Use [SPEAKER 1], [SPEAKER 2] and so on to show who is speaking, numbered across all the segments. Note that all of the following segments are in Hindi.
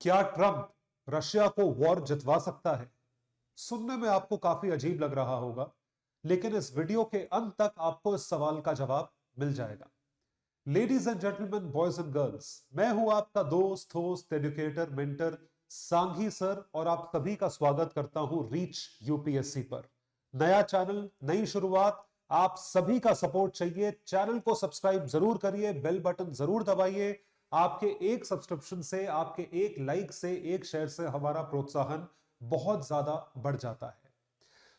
[SPEAKER 1] क्या ट्रंप रशिया को वॉर जितवा सकता है? सुनने में आपको काफी अजीब लग रहा होगा, लेकिन इस वीडियो के अंत तक आपको इस सवाल का जवाब मिल जाएगा। Ladies and gentleman, boys and girls, मैं हूं आपका दोस्त, host, educator, mentor Sanghi sir, और आप सभी का स्वागत करता हूं रीच यूपीएससी पर। नया चैनल, नई शुरुआत, आप सभी का सपोर्ट चाहिए। चैनल को सब्सक्राइब जरूर करिए, बेल बटन जरूर दबाइए। आपके एक सब्सक्रिप्शन से, आपके एक लाइक से, एक शेयर से हमारा प्रोत्साहन बहुत ज्यादा बढ़ जाता है।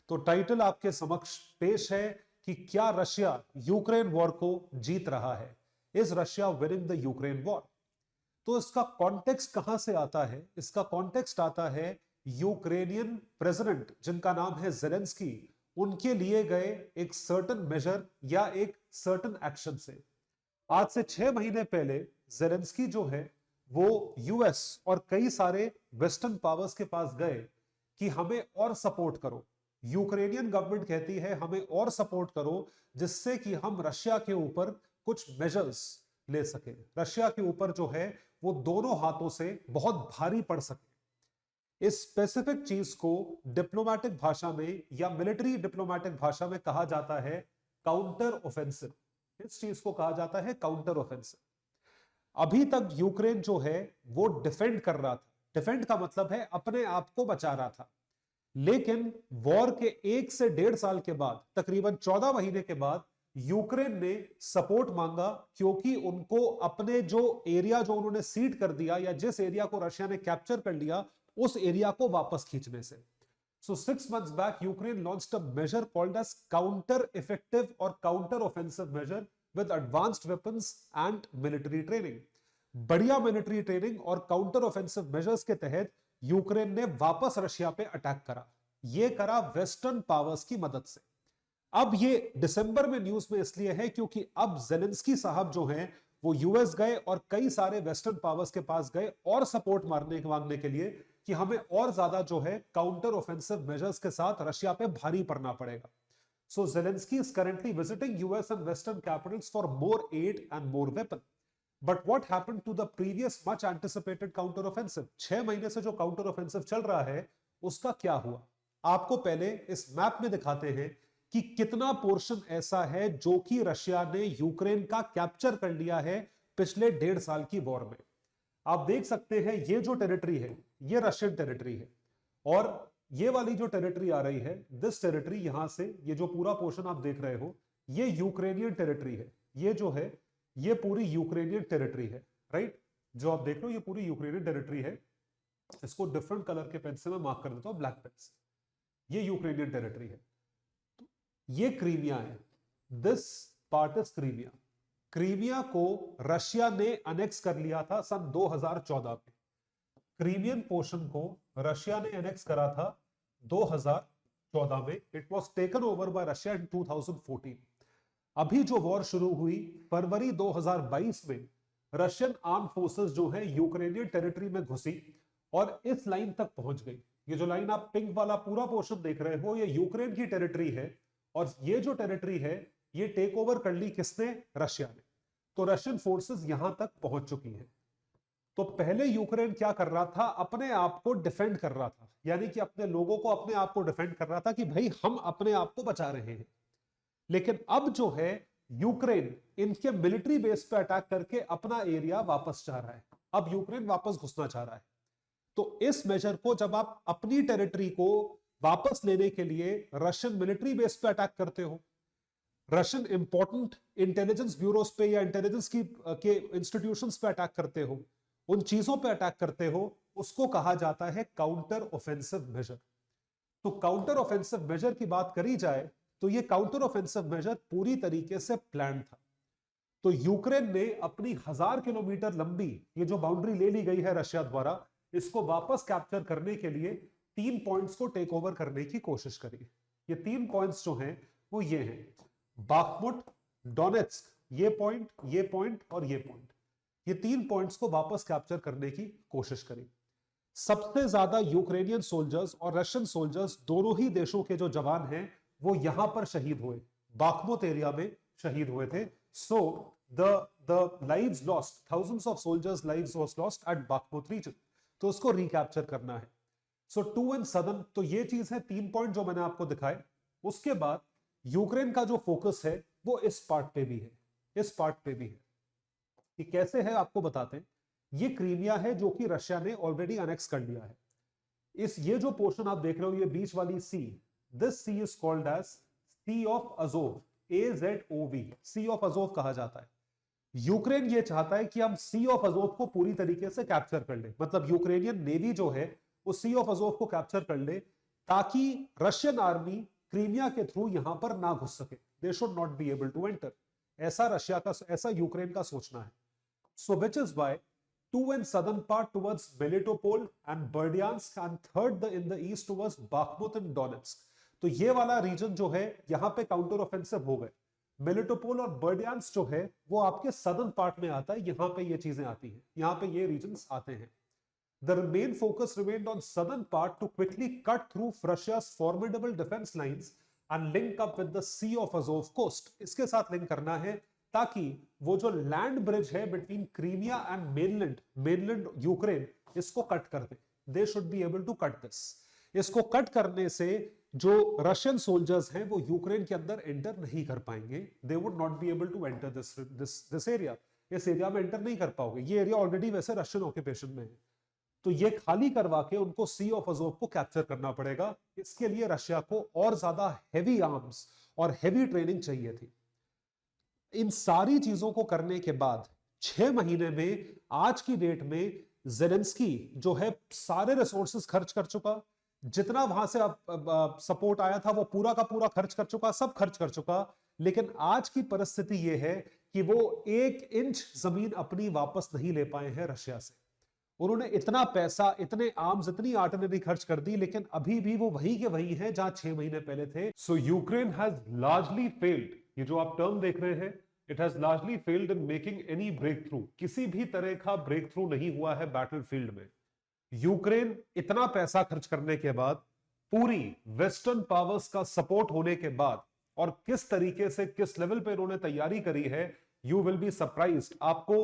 [SPEAKER 1] तो टाइटल आपके समक्ष पेश है कि क्या रशिया यूक्रेन वॉर को जीत रहा है? Is Russia winning the Ukraine war? तो इसका कॉन्टेक्स्ट कहां से आता है? इसका कॉन्टेक्स्ट आता है यूक्रेनियन प्रेसिडेंट, जिनका नाम है जेलेंस्की, उनके लिए गए एक सर्टन मेजर या एक सर्टन एक्शन से। आज से 6 महीने पहले जेलेंस्की जो है वो यूएस और कई सारे वेस्टर्न पावर्स के पास गए कि हमें और सपोर्ट करो। यूक्रेनियन गवर्नमेंट कहती है हमें और सपोर्ट करो, जिससे कि हम रशिया के ऊपर कुछ मेजर्स ले सके, रशिया के ऊपर जो है वो दोनों हाथों से बहुत भारी पड़ सके। इस स्पेसिफिक चीज को डिप्लोमेटिक भाषा में या मिलिट्री डिप्लोमेटिक भाषा में कहा जाता है काउंटर ऑफेंसिव। इस चीज को कहा जाता है काउंटर ऑफेंसिव। अभी तक यूक्रेन जो है वो डिफेंड कर रहा था। डिफेंड का मतलब है अपने आप को बचा रहा था। लेकिन वॉर के 1 से 1.5 साल के बाद, तकरीबन 14 महीने के बाद, यूक्रेन ने सपोर्ट मांगा, क्योंकि उनको अपने जो एरिया जो उन्होंने सीड कर दिया या जिस एरिया को रशिया ने कैप्चर कर लिया, उस एरिया को वापस खींचने से। So 6 months back, Ukraine launched a measure called as counter-effective or counter-offensive measure with advanced weapons and military training. बढ़िया मिलिट्री ट्रेनिंग और काउंटर ऑफेंसिव मेजर्स के तहत यूक्रेन ने वापस रशिया पे अटैक करा। ये करा वेस्टर्न पावर्स की मदद से। अब ये दिसंबर में न्यूज में इसलिए है क्योंकि अब जेलेंस्की साहब जो हैं वो यूएस गए और कई सारे वेस्टर्न पावर्स के पास गए और सपोर्ट मांगने के लिए कि हमें और ज्यादा जो है काउंटर ऑफेंसिव मेजर्स के साथ रशिया पे भारी पड़ना पड़ेगा। So Zelensky is currently visiting US and western capitals for more aid and more weapon. But what happened to the previous much anticipated counter offensive? 6 महीने से जो काउंटर ऑफेंसिव चल रहा है उसका क्या हुआ? आपको पहले इस मैप में दिखाते हैं कि कितना पोर्शन ऐसा है जो कि रशिया ने यूक्रेन का कैप्चर कर लिया है पिछले 1.5 साल की वॉर में। आप देख सकते हैं ये जो टेरिटरी है ये रशियन टेरिटरी है, और ये वाली जो टेरिटरी आ रही है, दिस टेरिटरी, यहां से ये जो पूरा पोर्शन आप देख रहे हो ये यूक्रेनियन टेरिटरी है। ये जो है ये पूरी यूक्रेनियन टेरिटरी है, राइट? जो आप देख रहे हो ये पूरी यूक्रेनियन टेरिटरी है। इसको डिफरेंट कलर के पेन से मैं मार्क कर देता हूं, ब्लैक पेन से। ये यूक्रेनियन टेरिटरी है। ये क्रीमिया है, this part is Crimea. Crimea को रशिया ने अनेक्स कर लिया था सन 2014 में। क्रीमियन पोर्शन को रशिया ने अनेक्स करा था 2014 में। It was taken over by Russia in 2014। अभी जो वॉर शुरू हुई फरवरी 2022 में, रशियन आर्म फोर्सेस जो है यूक्रेनियन टेरिटरी में घुसी और इस लाइन तक पहुंच गई। ये जो लाइन आप पिंक वाला पूरा पोर्शन देख रहे हो ये यूक्रेन की टेरिटरी है, और ये जो टेरिटरी है ये टेक ओवर कर ली किसने? रशिया ने। तो रशियन फोर्सेस यहां तक पहुंच चुकी हैं। तो पहले यूक्रेन क्या कर रहा था? अपने आप को डिफेंड कर रहा था, यानी कि अपने लोगों को अपने आप को डिफेंड कर रहा था कि भाई हम अपने आप को बचा रहे हैं। लेकिन अब जो है यूक्रेन इनके मिलिट्री बेस पे अटैक करके अपना एरिया वापस चाह रहा है। अब यूक्रेन वापस घुसना चाह रहा है। तो इस मेजर को जब आप अपनी टेरिटरी को वापस लेने के लिए रशियन मिलिट्री बेस पे अटैक करते हो, रशियन इंपॉर्टेंट इंटेलिजेंस ब्यूरोस पे या इंटेलिजेंस की के इंस्टीट्यूशंस पे अटैक करते हो, उन चीजों पे अटैक करते हो, उसको कहा जाता है काउंटर ऑफेंसिव मेजर। तो काउंटर ऑफेंसिव मेजर की बात करी जाए तो ये काउंटर ऑफेंसिव मेजर पूरी तरीके से प्लान था। तो यूक्रेन ने अपनी 1000 किलोमीटर लंबी ये जो बाउंड्री ले ली गई है रशिया द्वारा, इसको वापस कैप्चर करने के लिए 3 पॉइंट्स को टेक ओवर करने की कोशिश करी। ये 3 पॉइंट्स जो हैं वो ये हैं: बाखमुट, डोनेट्स्क, ये पॉइंट और ये पॉइंट। ये 3 पॉइंट्स को वापस कैप्चर करने की कोशिश करी। सबसे ज्यादा यूक्रेनियन सोल्जर्स और रशियन सोल्जर्स, दोनों ही देशों के जो जवान हैं, वो यहां पर शहीद हुए, बाखमुत एरिया में शहीद हुए थे। So the lives lost, thousands of soldiers lives was lost at Bakhmut region. तो उसको रिकैप्चर करना है। सो टू एंड सदर्न, तो ये चीज है, 3 पॉइंट जो मैंने आपको दिखाए। उसके बाद यूक्रेन का जो फोकस है वो इस पार्ट पे भी है, इस पार्ट पे भी है। कि कैसे है आपको बताते हैं। ये क्रीमिया है जो कि रशिया ने ऑलरेडी अनेक्स कर लिया है। ये जो पोर्शन आप देख रहे हो, ये बीच वाली sea, this sea is called as sea of Azov, AZOV, sea of Azov कहा जाता है। यूक्रेन ये चाहता है कि हम सी ऑफ अजोव को पूरी तरीके से कैप्चर कर ले, मतलब यूक्रेनियन नेवी जो है वो सी ऑफ अजोव को कैप्चर कर ले, ताकि रशियन आर्मी क्रीमिया के थ्रू यहां पर ना घुस सके, they should not be able to enter. ऐसा यूक्रेन का सोचना है। So which is why two and southern part towards Melitopol and Berdyansk and third in the east towards Bakhmut and Donetsk। तो ये वाला रीजन जो है यहां पे काउंटर ऑफेंसिव हो गए। मेलिटोपोल और बर्डियांस्क जो है वो आपके सदर्न पार्ट में आता है, यहां पे ये चीजें आती हैं, यहां पे ये रीजन्स आते हैं। The main focus remained on southern part to quickly cut through Russia's formidable defense lines and link up with the Sea of Azov coast। इसके साथ लिंक करना है ताकि वो जो लैंड ब्रिज है between Crimea and mainland Ukraine, इसको कट कर दे। They should be able to cut this. इसको कट करने से जो रशियन सोल्जर्स हैं वो यूक्रेन के अंदर एंटर नहीं कर पाएंगे। They would not be able to enter this area. इस एरिया में एंटर नहीं कर पाओगे, ये एरिया ऑलरेडी वैसे रशियन ऑक्यूपेशन में है। तो ये खाली करवा के उनको सी ऑफ अजोव को कैप्चर करना पड़ेगा। इसके लिए रशिया को और ज्यादा हैवी आर्म्स और हैवी ट्रेनिंग चाहिए थी। इन सारी चीजों को करने के बाद 6 महीने में आज की डेट में ज़ेलेंस्की जो है सारे रिसोर्सेज खर्च कर चुका, जितना वहां से सपोर्ट आया था वो पूरा का पूरा खर्च कर चुका, सब खर्च कर चुका। लेकिन आज की परिस्थिति ये है कि वो 1 इंच जमीन अपनी वापस नहीं ले पाए हैं रशिया से। उन्होंने इतना पैसा, इतने आर्म्स, इतनी आर्टिलरी खर्च कर दी, लेकिन अभी भी वो वही के वही हैं जहां 6 महीने पहले थे। So Ukraine has largely failed, ये जो आप टर्म देख रहे हैं, it has largely failed in making any breakthrough. किसी भी तरह का ब्रेक थ्रू नहीं हुआ है बैटलफील्ड में। यूक्रेन इतना पैसा खर्च करने के बाद, पूरी वेस्टर्न पावर्स का सपोर्ट होने के बाद, और किस तरीके से, किस लेवल पे इन्होंने तैयारी करी है, यू विल बी सरप्राइज्ड। आपको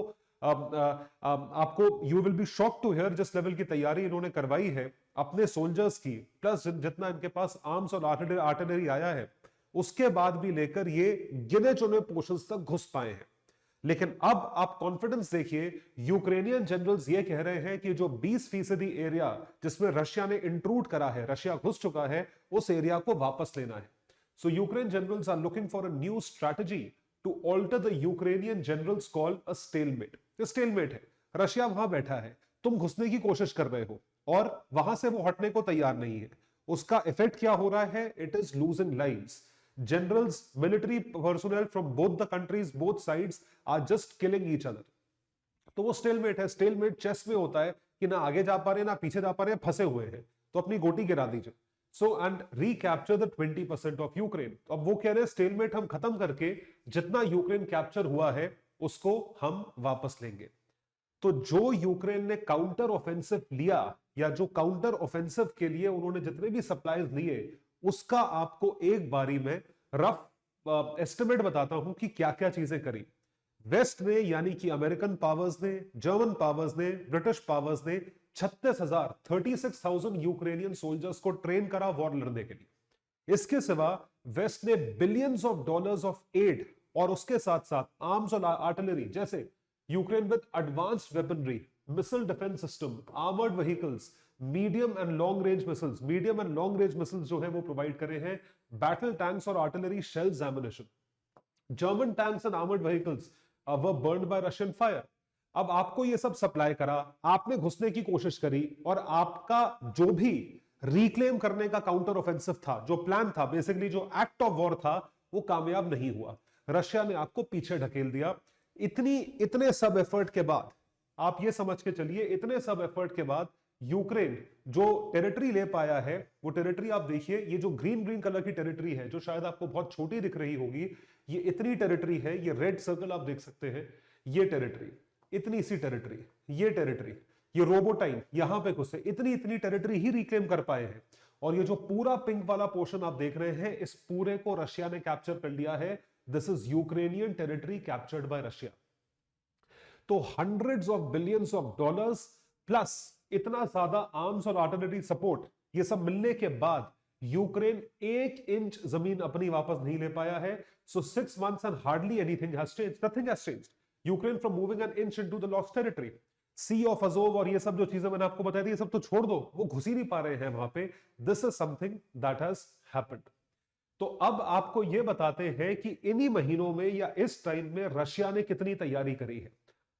[SPEAKER 1] you will be shock to hear जिस लेवल की तैयारी इन्होंने करवाई है अपने सोल्जर्स की, प्लस जितना इनके पास आर्म्स और आर्टिलरी आया है, उसके बाद भी लेकर ये गिने चुने पोर्शंस तक घुस पाए हैं। लेकिन अब आप कॉन्फिडेंस देखिए, यूक्रेनियन जनरल्स ये कह रहे हैं कि जो 20% एरिया जिसमें रशिया ने इंट्रूड करा है, रशिया घुस चुका है, उस एरिया को वापस लेना है। So Ukraine generals are looking for a new strategy to alter the Ukrainian generals call a stalemate. Stalemate है, रशिया वहां बैठा है, तुम घुसने की कोशिश कर रहे हो और वहां से वो हटने को तैयार नहीं है। उसका इफेक्ट क्या हो रहा है? It is losing lives. Generals, military personnel from both the countries, both sides are just killing each other। तो वो स्टेलमेट है। स्टेलमेट चेस में होता है कि ना आगे जा पा रहे ना पीछे जा पा रहे, फंसे हुए हैं, तो अपनी गोटी गिरा दीजिए। So and recapture the 20% of Ukraine. अब वो कह रहे हैं स्टेलमेट हम खत्म करके जितना यूक्रेन कैप्चर हुआ है उसको हम वापस लेंगे। तो जो यूक्रेन ने काउंटर ऑफेंसिव लिया, या जो काउंटर ऑफेंसिव के लिए उन्होंने जितने भी सप्लाईज लिए, उसका आपको एक बारी में रफ एस्टिमेट बताता हूं कि क्या क्या चीजें करी वेस्ट ने, यानी कि अमेरिकन पावर्स ने, जर्मन पावर्स ने, ब्रिटिश पावर्स ने 36,000 यूक्रेनियन सोल्जर्स को ट्रेन करा वॉर लड़ने के लिए। इसके सिवा वेस्ट ने billions of dollars of aid और उसके साथ साथ आर्म्स और आर्टिलरी, जैसे Ukraine with advanced weaponry, missile defence system, armoured vehicles, medium and long range missiles, medium and long range missiles जो है वो प्रोवाइड करे हैं, बैटल टैंक्स और artillery shells, ammunition. German tanks and armoured vehicles were burned bye Russian fire. अब आपको ये सब सप्लाई करा, आपने घुसने की कोशिश करी, और आपका जो भी रिक्लेम करने का काउंटर ऑफेंसिव था, जो प्लान था, बेसिकली जो एक्ट ऑफ वॉर था, वो कामयाब नहीं हुआ। रशिया ने आपको पीछे ढकेल दिया। इतने सब एफर्ट के बाद, आप ये समझ के चलिए, इतने सब एफर्ट के बाद यूक्रेन जो टेरिटरी ले पाया है, वो टेरिटरी आप देखिए, ये जो ग्रीन ग्रीन कलर की टेरिटरी है, जो शायद आपको बहुत छोटी दिख रही होगी, ये इतनी टेरिटरी है, ये रेड सर्कल आप देख सकते हैं, ये टेरिटरी, इतनी सी टेरिटरी, ये टेरिटरी, ये रोबोटाइन यहां पे घुसे, इतनी टेरिटरी ही रिक्लेम कर पाए हैं। और ये जो पूरा पिंक वाला पोर्शन आप देख रहे हैं, इस पूरे को रशिया ने कैप्चर कर लिया है। This is Ukrainian territory captured by Russia. तो hundreds of billions of dollars plus इतना ज्यादा आर्म्स और आर्टिलरी सपोर्ट ये सब मिलने के बाद यूक्रेन 1 इंच जमीन अपनी वापस नहीं ले पाया है. सो 6 months and hardly anything has changed. Nothing has changed. Ukraine from moving an inch into the lost territory. Sea of Azov और ये सब जो चीजें मैंने आपको बताई थी, ये सब तो छोड़ दो, वो घुस ही नहीं पा रहे हैं वहां पे. This is something that has happened. तो अब आपको ये बताते हैं कि इन्हीं महीनों में या इस टाइम में रशिया ने कितनी तैयारी करी है.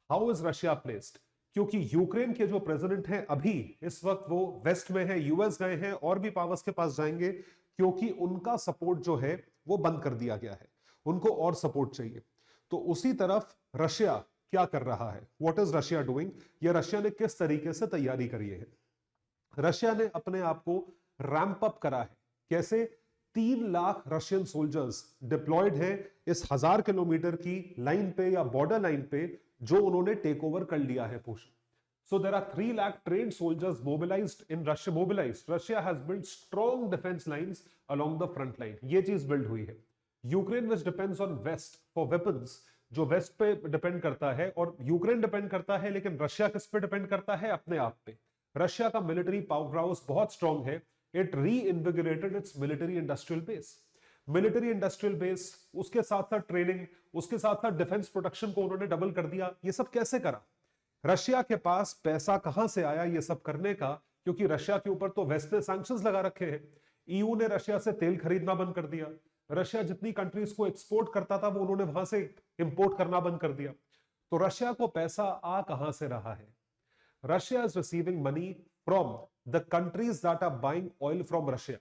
[SPEAKER 1] How is Russia placed? क्योंकि यूक्रेन के जो प्रेसिडेंट हैं अभी इस वक्त वो वेस्ट में है, यूएस गए हैं और भी पावर्स के पास जाएंगे, क्योंकि उनका सपोर्ट जो है वो बंद कर दिया गया है. उनको और सपोर्ट चाहिए. तो उसी तरफ रशिया क्या कर रहा है? What is Russia doing? या रशिया ने किस तरीके से तैयारी करी है? रशिया ने अपने आप को रैंप अप करा है. कैसे? 3 लाख रशियन सोल्जर्स डिप्लॉयड हैं इस 1000 किलोमीटर की लाइन पे या बॉर्डर लाइन पे जो उन्होंने टेक ओवर कर लिया है portion. So there are 3 lakh trained soldiers mobilized in Russia. Russia has built strong defense lines along the front line. ये चीज बिल्ड हुई है. Ukraine which depends on West for weapons, जो वेस्ट पे डिपेंड करता है, और यूक्रेन डिपेंड करता है, लेकिन रशिया किस पे डिपेंड करता है? अपने आप पे. रशिया का मिलिट्री पावर हाउस बहुत स्ट्रांग है. It reinvigorated its military industrial base. Military industrial base, उसके साथ साथ ट्रेनिंग, उसके साथ साथ डिफेंस प्रोडक्शन को उन्होंने डबल कर दिया. ये सब कैसे करा? रशिया के पास पैसा कहां से आया ये सब करने का? क्योंकि रशिया के ऊपर तो वेस्ट ने सैंक्शंस लगा रखे हैं. ईयू ने रशिया से तेल खरीदना बंद कर दिया. रशिया जितनी कंट्रीज को एक्सपोर्ट करता था वो उन्होंने वहां से इंपोर्ट करना बंद कर दिया. तो रशिया को पैसा आ कहां से रहा है? Russia is receiving money from the countries that are buying oil from Russia.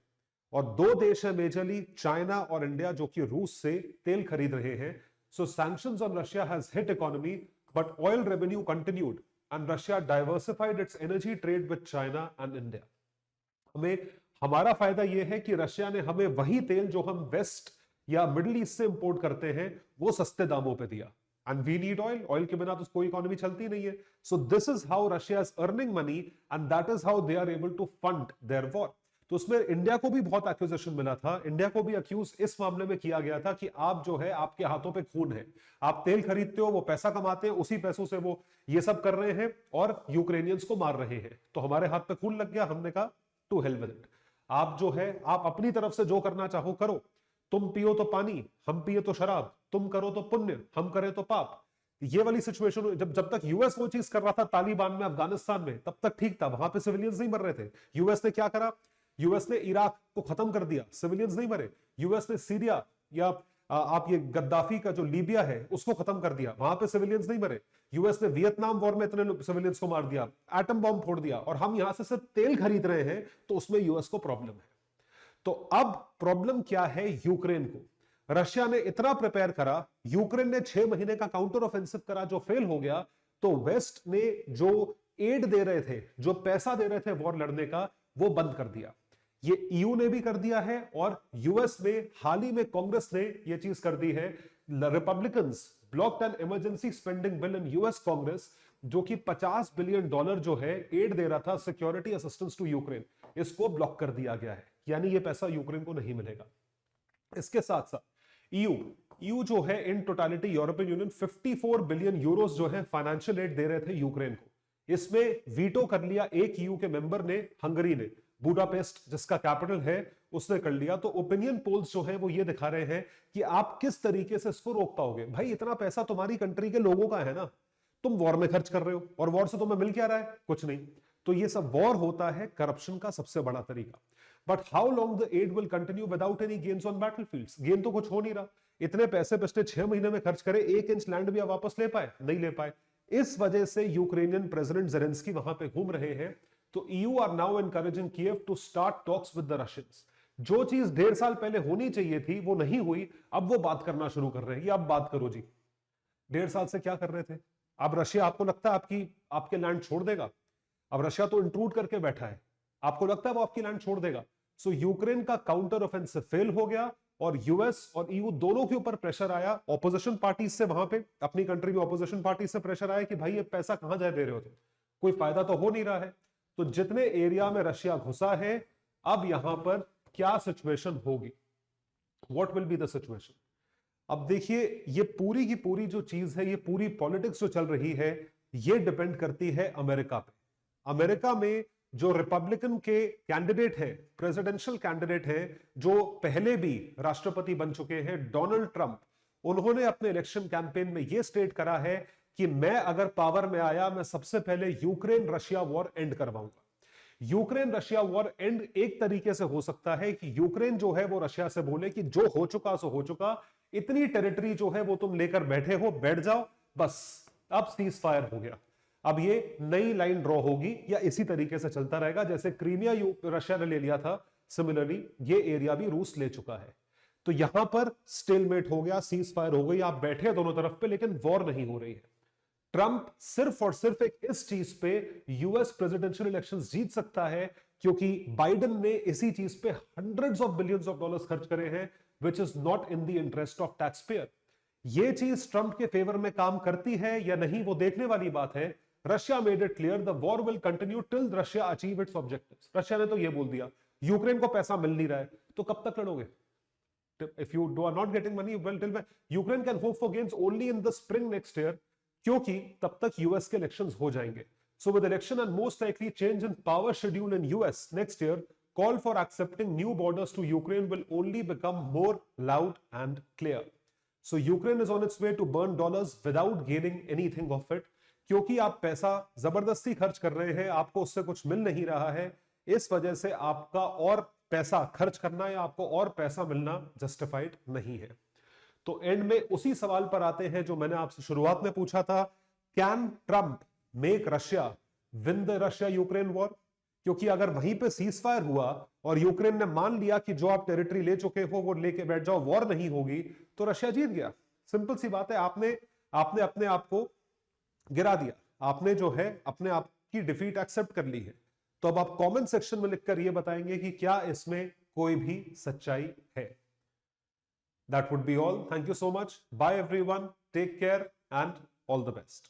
[SPEAKER 1] और 2 देश है मेजरली, चाइना और इंडिया, जो कि रूस से तेल खरीद रहे हैं. So sanctions on Russia has hit economy, but oil revenue continued and Russia diversified its energy trade with China and India. हमारा फायदा यह है कि रशिया ने हमें वही तेल जो हम वेस्ट या मिडिल ईस्ट से इंपोर्ट करते हैं वो सस्ते दामों पे दिया. And we need oil. Oil के बिना तो कोई इकोनॉमी चलती नहीं है. So this is how Russia is earning money and that is how they are able to fund their war. तो उसमें इंडिया को भी बहुत एक्यूजेशन मिला था. इंडिया को भी अक्यूज इस मामले में किया गया था कि आप जो है, आपके हाथों पे खून है, आप तेल खरीदते हो, वो पैसा कमाते हैं, उसी पैसों से वो ये सब कर रहे हैं और यूक्रेनियंस को मार रहे हैं. तो हमारे हाथ पे खून लग गया. हमने कहा टू हेल विद इट. आप जो है, आप अपनी तरफ से जो करना चाहो करो. तुम पियो तो पानी, हम पिए तो शराब. तुम करो तो पुण्य, हम करें तो पाप. ये वाली सिचुएशन जब तक यूएस वो चीज कर रहा था तालिबान में, अफगानिस्तान में, तब तक ठीक था. वहां पे सिविलियंस नहीं मर रहे थे. यूएस ने क्या करा? यूएस ने इराक को खत्म कर दिया, सिविलियंस नहीं मरे. यूएस ने सीरिया या आप ये गद्दाफी का जो लीबिया है उसको खत्म कर दिया, वहां पे सिविलियंस नहीं मरे. यूएस ने वियतनाम वॉर में इतने सिविलियंस को मार दिया, एटम बॉम्ब फोड़ दिया, और हम यहां से सिर्फ तेल खरीद रहे हैं. तो उसमें यूएस को प्रॉब्लम है. तो अब प्रॉब्लम क्या है? यूक्रेन को रशिया ने इतना प्रिपेयर करा, यूक्रेन ने 6 महीने का काउंटर ऑफेंसिव करा जो फेल हो गया. तो वेस्ट ने जो एड दे रहे थे, जो पैसा दे रहे थे वॉर लड़ने का, वो बंद कर दिया. ये ईयू ने भी कर दिया है, और यूएस में हाल ही में कांग्रेस ने ये चीज कर दी है. Republicans blocked an emergency spending bill in US Congress, जो कि $50 बिलियन जो है एड दे रहा था, सिक्योरिटी असिस्टेंस टू यूक्रेन, इसको ब्लॉक कर दिया गया है. यानी ये पैसा यूक्रेन को नहीं मिलेगा. इसके साथ साथ ईयू जो है in totality, European Union 54 billion euros जो है फाइनेंशियल एड दे रहे थे यूक्रेन को. इसमें वीटो कर लिया एक ईयू के मेंबर ने, हंगरी ने. बुडापेस्ट जिसका कैपिटल है उसने कर लिया. तो ओपिनियन पोल्स जो है वो ये दिखा रहे हैं कि आप किस तरीके से इसको रोक पाओगे. भाई इतना पैसा तुम्हारी कंट्री के लोगों का है ना, तुम वॉर में खर्च कर रहे हो, और वॉर से तुम्हें मिल क्या रहा है? कुछ नहीं. तो ये सब वॉर होता है करप्शन का सबसे बड़ा तरीका. But how long the aid will continue without any gains on battlefields? Gain तो कुछ हो नहीं रहा. इतने पैसे पिछले 6 महीने में खर्च करे, 1 इंच लैंड भी वापस ले पाए? नहीं ले पाए. इस वजह से यूक्रेनियन प्रेसिडेंट जेलेंस्की वहां पे घूम रहे हैं. तो EU are now encouraging Kyiv to start talks with the Russians. जो चीज 1.5 साल पहले होनी चाहिए थी वो नहीं हुई, अब वो बात करना शुरू कर रहे हैं. ये अब बात करो जी. 1.5 साल से क्या कर रहे थे? अब रशिया आपको लगता है आपके लैंड छोड़ देगा? अब रशिया तो इंट्रूड करके बैठा है, आपको लगता है वो आपकी लैंड छोड़ देगा? सो यूक्रेन का काउंटर ऑफेंसिव फेल हो गया, और यूएस और EU दोनों के ऊपर प्रेशर आया. ऑपोजिशन पार्टी से, वहां पे अपनी कंट्री में ऑपोजिशन पार्टी से प्रेशर आया कि भाई ये पैसा कहां जा दे रहे हो तुम, कोई फायदा तो हो नहीं रहा है. तो जितने एरिया में रशिया घुसा है, अब यहां पर क्या सिचुएशन होगी? What will be the situation? अब देखिए, ये पूरी की पूरी जो चीज है, ये पूरी पॉलिटिक्स जो चल रही है, ये डिपेंड करती है अमेरिका पे. अमेरिका में जो रिपब्लिकन के कैंडिडेट है, प्रेसिडेंशियल कैंडिडेट है, जो पहले भी राष्ट्रपति बन चुके हैं, डोनाल्ड ट्रंप, उन्होंने अपने इलेक्शन कैंपेन में यह स्टेट करा है कि मैं अगर पावर में आया, मैं सबसे पहले यूक्रेन रशिया वॉर एंड करवाऊंगा। यूक्रेन रशिया वॉर एंड एक तरीके से हो सकता है कि यूक्रेन जो है वो रशिया से बोले कि जो हो चुका सो हो चुका, इतनी टेरिटरी जो है वो तुम लेकर बैठे हो, बैठ जाओ, बस अब सीज फायर हो गया। अब ये नई लाइन ड्रॉ होगी या इसी तरीके से चलता रहेगा, जैसे क्रीमिया रशिया ने ले लिया था, सिमिलरली ये एरिया भी रूस ले चुका है। तो यहां पर स्टेलमेट हो गया, सीज फायर हो गई, आप बैठे दोनों तरफ पे, लेकिन वॉर नहीं हो रही है। ट्रंप सिर्फ और सिर्फ एक इस चीज पे यूएस प्रेसिडेंशियल इलेक्शंस जीत सकता है क्योंकि बाइडेन ने इसी चीज पे hundreds of billions of dollars खर्च करे हैं, which is not in the interest of tax payer. ये चीज ट्रंप के फेवर में काम करती है या नहीं, वो देखने वाली बात है। Russia made it clear the war will continue till Russia achieve it's objectives. Russia ने तो ये बोल दिया, यूक्रेन को पैसा मिल नहीं रहा है तो कब तक लड़ोगे? If you are not getting money, well, till Ukraine can hope for gains only in the spring next year, क्योंकि तब तक यूएस के इलेक्शंस हो जाएंगे। So with election and most likely change in power schedule in US next year, call for accepting new borders to Ukraine will only become more loud and clear. So Ukraine is on its way to burn dollars without gaining anything of it, क्योंकि आप पैसा जबरदस्ती खर्च कर रहे हैं, आपको उससे कुछ मिल नहीं रहा है, इस वजह से आपका और पैसा खर्च करना या आपको और पैसा मिलना जस्टिफाइड नहीं है। तो एंड में उसी सवाल पर आते हैं जो मैंने आपसे शुरुआत में पूछा था, can Trump make Russia win the Russia Ukraine war? क्योंकि अगर वहीं पे सीज फायर हुआ और यूक्रेन ने मान लिया कि जो आप टेरिटरी ले चुके हो वो लेके बैठ जाओ, वॉर नहीं होगी, तो रशिया जीत गया। सिंपल सी बात है, आपने अपने आप को गिरा दिया, आपने जो है अपने आप की डिफीट एक्सेप्ट कर ली है। तो अब आप कमेंट सेक्शन में लिखकर यह बताएंगे कि क्या इसमें कोई भी सच्चाई है। That would be all. Thank you so much. Bye everyone. Take care and all the best.